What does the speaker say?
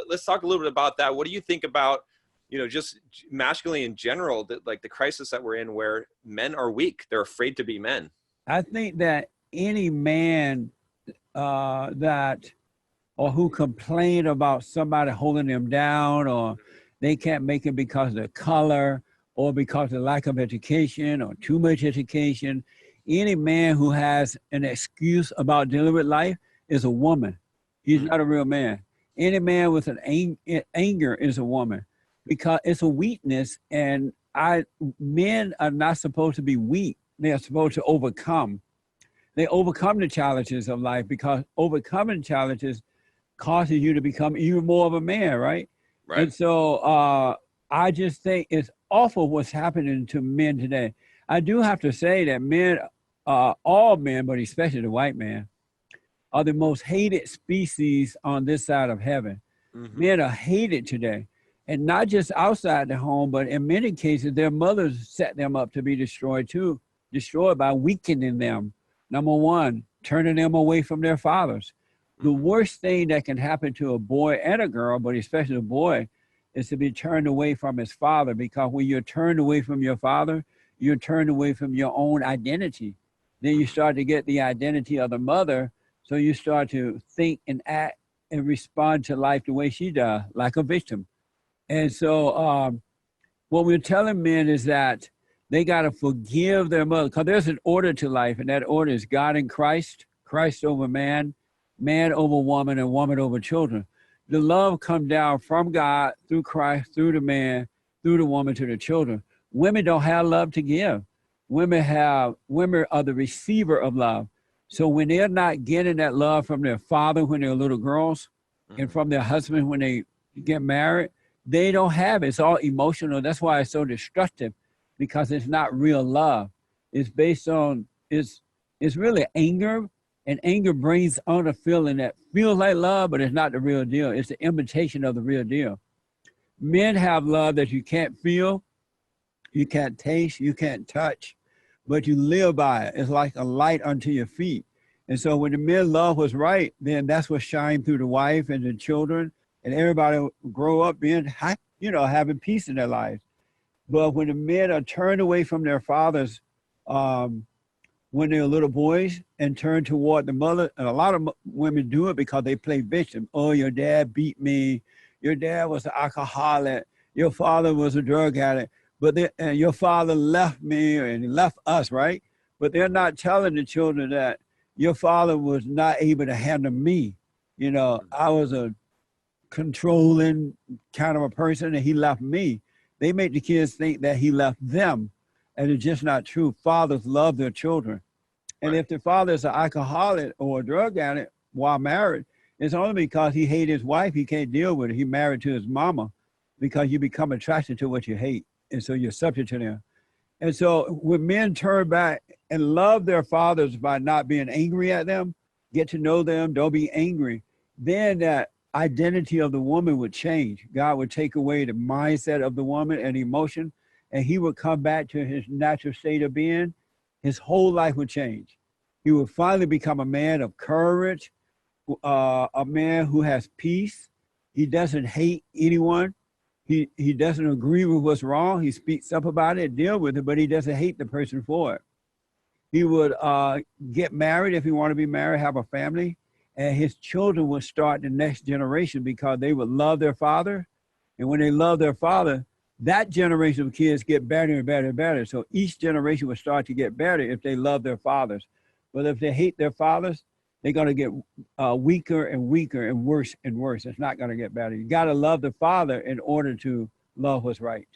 Let's talk a little bit about that. What do you think about, just masculinity in general, that like the crisis that we're in where men are weak, they're afraid to be men? I think that any man that or who complain about somebody holding them down, or they can't make it because of their color or because of lack of education or too much education. Any man who has an excuse about dealing with life is a woman. He's not a real man. Any man with an anger is a woman, because it's a weakness. And men are not supposed to be weak. They are supposed to overcome. They overcome the challenges of life, because overcoming challenges causes you to become even more of a man, right? Right. And so I just think it's awful what's happening to men today. I do have to say that men, all men, but especially the white man, are the most hated species on this side of heaven. Men are hated today. And not just outside the home, but in many cases, their mothers set them up to be destroyed too, destroyed by weakening them. Number one, turning them away from their fathers. The worst thing that can happen to a boy and a girl, but especially a boy, is to be turned away from his father, because when you're turned away from your father, you're turned away from your own identity. Then you start to get the identity of the mother, so you start to think and act and respond to life the way she does, like a victim. And so what we're telling men is that they got to forgive their mother, because there's an order to life, and that order is God in Christ, Christ over man, man over woman, and woman over children. The love comes down from God through Christ, through the man, through the woman to the children. Women don't have love to give. Women are the receiver of love. So when they're not getting that love from their father when they're little girls, and from their husband when they get married, they don't have it. It's all emotional. That's why it's so destructive, because it's not real love. It's based on, it's really anger. And anger brings on a feeling that feels like love, but it's not the real deal. It's the imitation of the real deal. Men have love that you can't feel, you can't taste, you can't touch, but you live by it. It's like a light unto your feet. And so when the men love what's right, then that's what shines through the wife and the children, and everybody will grow up being, having peace in their lives. But when the men are turned away from their fathers, when they're little boys, and turn toward the mother, and a lot of women do it because they play victim. Oh, your dad beat me. Your dad was an alcoholic. Your father was a drug addict. And your father left me and he left us, right? But they're not telling the children that your father was not able to handle me. I was a controlling kind of a person, and he left me. They make the kids think that he left them. And it's just not true. Fathers love their children. And if the father is an alcoholic or a drug addict while married, it's only because he hates his wife. He can't deal with it. He married to his mama, because you become attracted to what you hate. And so you're subject to them. And so when men turn back and love their fathers by not being angry at them, get to know them, don't be angry, then that identity of the woman would change. God would take away the mindset of the woman and emotion, and he would come back to his natural state of being. His whole life would change. He would finally become a man of courage, a man who has peace. He doesn't hate anyone. He doesn't agree with what's wrong. He speaks up about it, deal with it, but he doesn't hate the person for it. He would get married if he wanted to be married, have a family, and his children would start the next generation, because they would love their father. And when they love their father, that generation of kids get better and better and better. So each generation will start to get better if they love their fathers. But if they hate their fathers, they're going to get weaker and weaker and worse and worse. It's not going to get better. You got to love the father in order to love what's right.